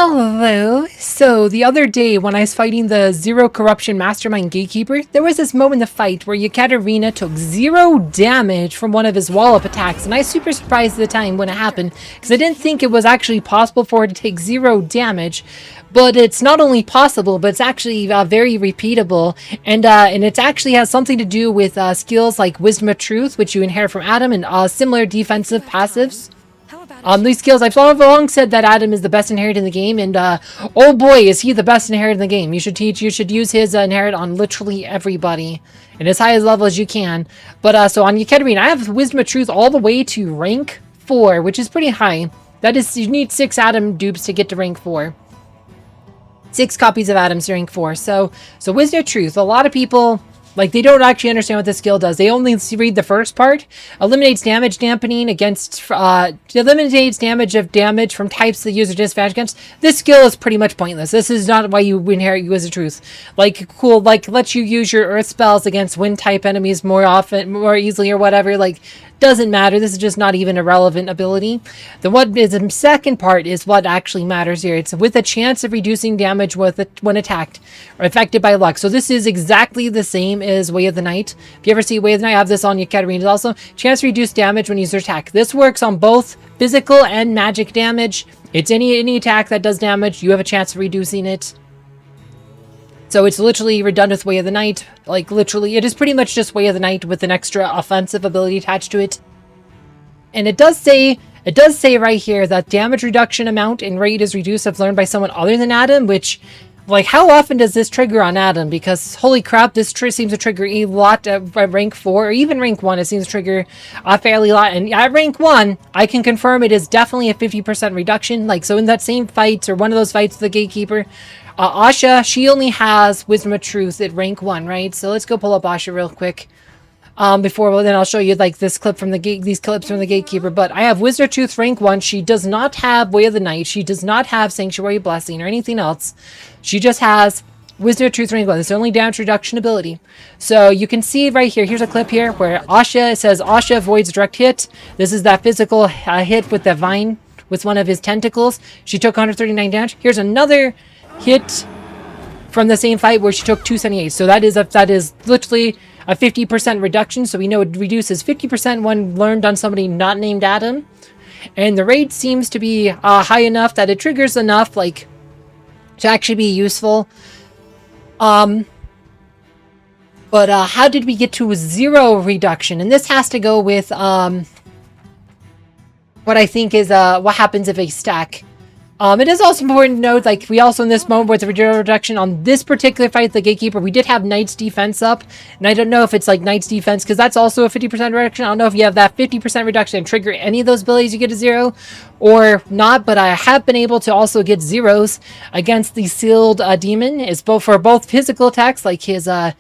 Hello. So the other day when I was fighting the Zero Corruption Mastermind Gatekeeper, there was this moment in the fight where Kathrine took 0 damage from one of his wallop attacks, and I was super surprised at the time when it happened because I didn't think it was actually possible for her to take 0 damage. But it's not only possible, but it's actually very repeatable, and it actually has something to do with skills like Wisdom of Truth, which you inherit from Adam, and similar defensive passives. These skills, I've long said that Adam is the best inherit in the game, and oh boy, is he the best inherit in the game. You should use his inherit on literally everybody, and as high as level as you can. But so on Kathrine, I have Wisdom of Truth all the way to rank 4, which is pretty high. That is, you need 6 Adam dupes to get to rank 4. 6 copies of Adam's to rank 4. So Wisdom of Truth, a lot of people, like, they don't actually understand what this skill does. They only read the first part. Eliminates damage dampening against, eliminates damage from types the user disadvantage against. This skill is pretty much pointless. This is not why you inherit Wizard Truth. Like, cool, like, lets you use your earth spells against wind type enemies more easily or whatever. Like, doesn't matter. This is just not even a relevant ability. The second part is what actually matters here. It's with a chance of reducing damage when attacked or affected by luck. So this is exactly the same as Way of the Night. If you ever see Way of the Night, I have this on your Kathrine. It's also chance to reduce damage when user attack. This works on both physical and magic damage. It's any attack that does damage, you have a chance of reducing it. So it's literally redundant with Way of the Night. Like, literally, it is pretty much just Way of the Night with an extra offensive ability attached to it. And it does say right here that damage reduction amount and rate is reduced if learned by someone other than Adam, which, like, how often does this trigger on Adam? Because, holy crap, this seems to trigger a lot at rank 4, or even rank 1, it seems to trigger a fairly lot. And at rank 1, I can confirm it is definitely a 50% reduction. Like, so in that same fight, or one of those fights with the Gatekeeper, Asha, she only has Wisdom of Truth at rank 1, right? So let's go pull up Asha real quick. Then I'll show you like these clips from the Gatekeeper. But I have Wisdom of Truth rank 1. She does not have Way of the Night. She does not have Sanctuary Blessing or anything else. She just has Wisdom of Truth rank 1. It's the only damage reduction ability. So you can see right here. Here's a clip here where Asha, it says Asha avoids direct hit. This is that physical hit with the vine with one of his tentacles. She took 139 damage. Here's another hit from the same fight where she took 278. So that is literally a 50% reduction. So we know it reduces 50% when learned on somebody not named Adam. And the rate seems to be high enough that it triggers enough, like, to actually be useful. But how did we get to a 0 reduction? And this has to go with what I think is what happens if a stack. It is also important to note, like, we also in this moment with the reduction on this particular fight, the Gatekeeper, we did have Knight's Defense up, and I don't know if it's like Knight's Defense, because that's also a 50% reduction. I don't know if you have that 50% reduction and trigger any of those abilities you get to 0 or not, but I have been able to also get 0s against the Sealed Demon. It's for both physical attacks, like his like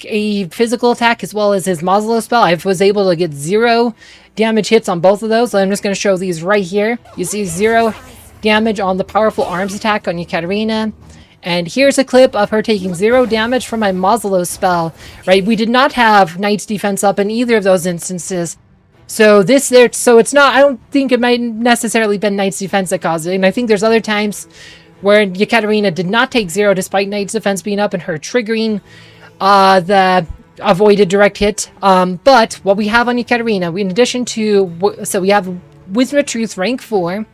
a physical attack as well as his Mausoleo spell. I was able to get 0 damage hits on both of those. So I'm just going to show these right here. You see 0 damage on the powerful arms attack on Kathrine. And here's a clip of her taking 0 damage from my Mausoleo spell. Right, we did not have Knight's Defense up in either of those instances. So it's not, I don't think it might necessarily been Knight's Defense that caused it. And I think there's other times where Kathrine did not take 0 despite Knight's Defense being up and her triggering the avoided direct hit. But what we have on Kathrine, in addition to, so we have Wisdom of Truth rank 4.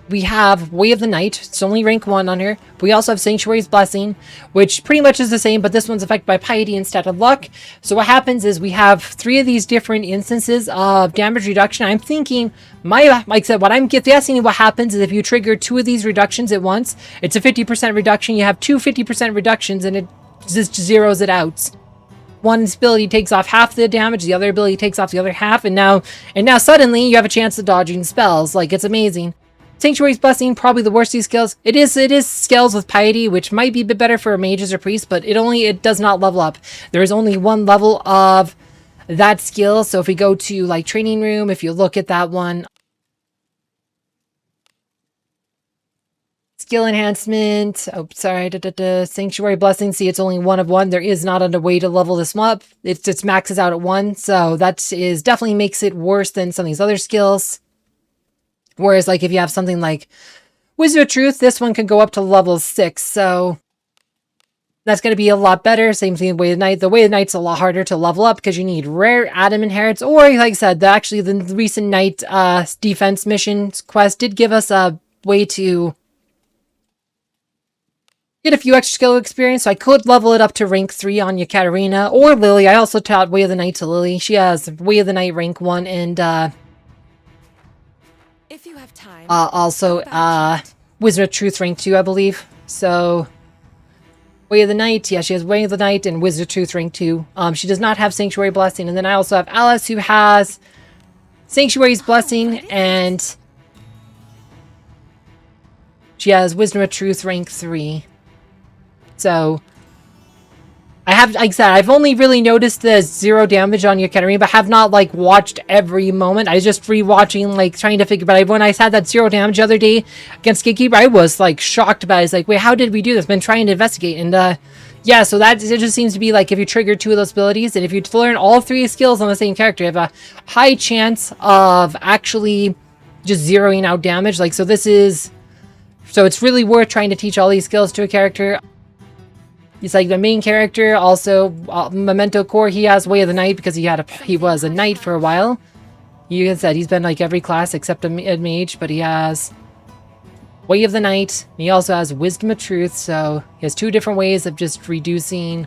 We have Way of the Night. It's only rank 1 on her. We also have Sanctuary's Blessing, which pretty much is the same, but this one's affected by Piety instead of Luck. So what happens is we have 3 of these different instances of damage reduction. I'm thinking, like I said, what I'm guessing what happens is if you trigger 2 of these reductions at once, it's a 50% reduction. You have 2 50% reductions, and it just zeroes it out. One ability takes off half the damage, the other ability takes off the other half, and now suddenly you have a chance of dodging spells. Like, it's amazing. Sanctuary's Blessing, probably the worst of these skills. It is skills with Piety, which might be a bit better for mages or priests, but it does not level up. There is only one level of that skill. So if we go to like Training Room, if you look at that one, skill enhancement. Oh, sorry. Sanctuary Blessing. See, it's only 1 of 1. There is not a way to level this up. It just maxes out at 1. So that is definitely makes it worse than some of these other skills. Whereas like if you have something like Wizard of Truth, this one can go up to level 6. So that's going to be a lot better. Same thing with Way of the Night. The Way of the Night's a lot harder to level up because you need rare Adam inherits. Or, like I said, actually the recent night defense missions quest did give us a way to get a few extra skill experience. So I could level it up to rank 3 on Kathrine or Lily. I also taught Way of the Night to Lily. She has Way of the Night rank 1 and if you have time, also Wizard of Truth rank 2, I believe. So Way of the Night, yeah, she has Way of the Night and Wizard of Truth rank 2. She does not have Sanctuary Blessing. And then I also have Alice, who has Sanctuary's Blessing, and she has Wisdom of Truth rank 3. So I have, like I said, I've only really noticed the 0 damage on Kathrine, but have not like watched every moment. I was just rewatching, like trying to figure. But when I had that 0 damage the other day against Gatekeeper, I was like shocked about it. I was like, wait, how did we do this? Been trying to investigate, and yeah. So that it just seems to be like if you trigger 2 of those abilities, and if you learn all 3 skills on the same character, you have a high chance of actually just zeroing out damage. Like so, this is so it's really worth trying to teach all these skills to a character. He's like the main character, also Memento Core. He has Way of the Night because he was a knight for a while. You said he's been like every class except a mage, but he has Way of the Night. And he also has Wisdom of Truth, so he has 2 different ways of just reducing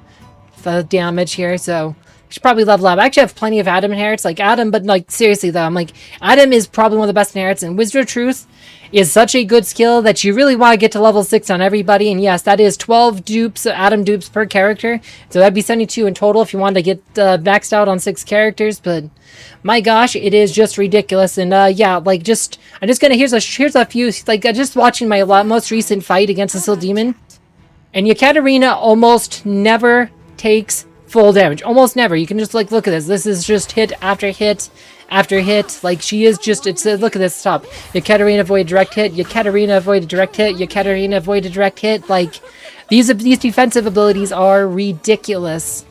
the damage here. So you should probably level up. I actually have plenty of Adam inherits, like Adam, but like seriously though, I'm like Adam is probably one of the best inherits, and Wizard of Truth is such a good skill that you really want to get to level 6 on everybody. And yes, that is 12 dupes, Adam dupes per character. So that'd be 72 in total if you wanted to get maxed out on 6 characters. But my gosh, it is just ridiculous. And yeah, like just, I'm just gonna, here's a few, like just watching my most recent fight against the Seal Demon. And Kathrine almost never takes full damage. Almost never. You can just like look at this. This is just hit after hit after hit. Like she is just, it's look at this top. Kathrine avoid direct hit. Kathrine avoid direct hit. Kathrine avoid a direct hit. Like these defensive abilities are ridiculous.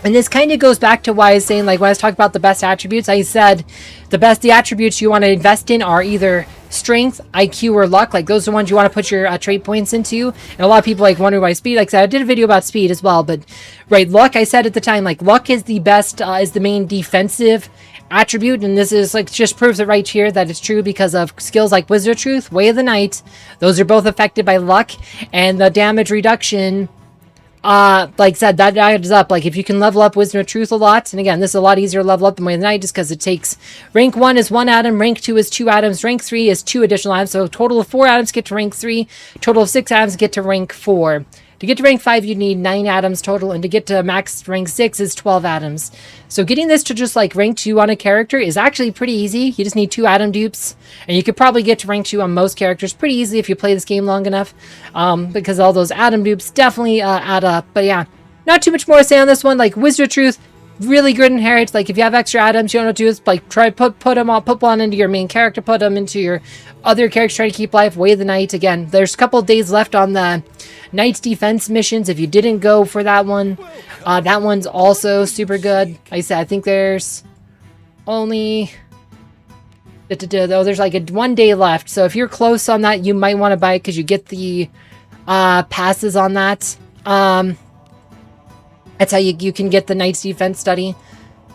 And this kind of goes back to why I was saying, like when I was talking about the best attributes, I said the attributes you want to invest in are either strength, IQ, or luck. Like those are the ones you want to put your trait points into. And a lot of people like wonder why speed. Like I said, I did a video about speed as well, but right, luck, I said at the time, like luck is the best, is the main defensive attribute, and this is like just proves it right here that it's true because of skills like Wizard of Truth, Way of the Night. Those are both affected by luck, and the damage reduction, like I said, that adds up. Like if you can level up Wisdom of Truth a lot, and again, this is a lot easier to level up than Way of the Night just because it takes rank 1 is 1 Adam, rank 2 is 2 Atoms, rank 3 is 2 additional Atoms. So a total of 4 Atoms get to rank 3, total of 6 Atoms get to rank 4. To get to rank 5, you need 9 Atoms total, and to get to max rank 6 is 12 Atoms. So getting this to just like rank 2 on a character is actually pretty easy. You just need 2 Adam dupes, and you could probably get to rank 2 on most characters pretty easily if you play this game long enough, because all those Adam dupes definitely add up. But yeah, not too much more to say on this one. Like Wizard of Truth, really good inherits. Like if you have extra Atoms, you don't know what to do is like try put them all, put one into your main character, put them into your other characters, try to keep life. Way of the Night, again, there's a couple days left on the Knight's Defense missions. If you didn't go for that one, that one's also super good. Like I said, I think there's only there's like a 1 day left. So if you're close on that, you might want to buy it because you get the passes on that. That's how you can get the Knight's Defense study.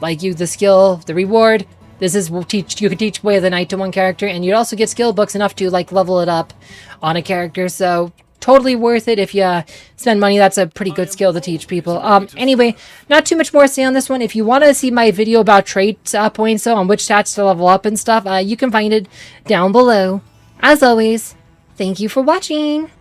Like the skill, the reward. This is you can teach Way of the Night to one character, and you'd also get skill books enough to like level it up on a character. So totally worth it if you spend money. That's a pretty good skill to teach people. Anyway, not too much more to say on this one. If you want to see my video about trait points, on which stats to level up and stuff, you can find it down below. As always, thank you for watching.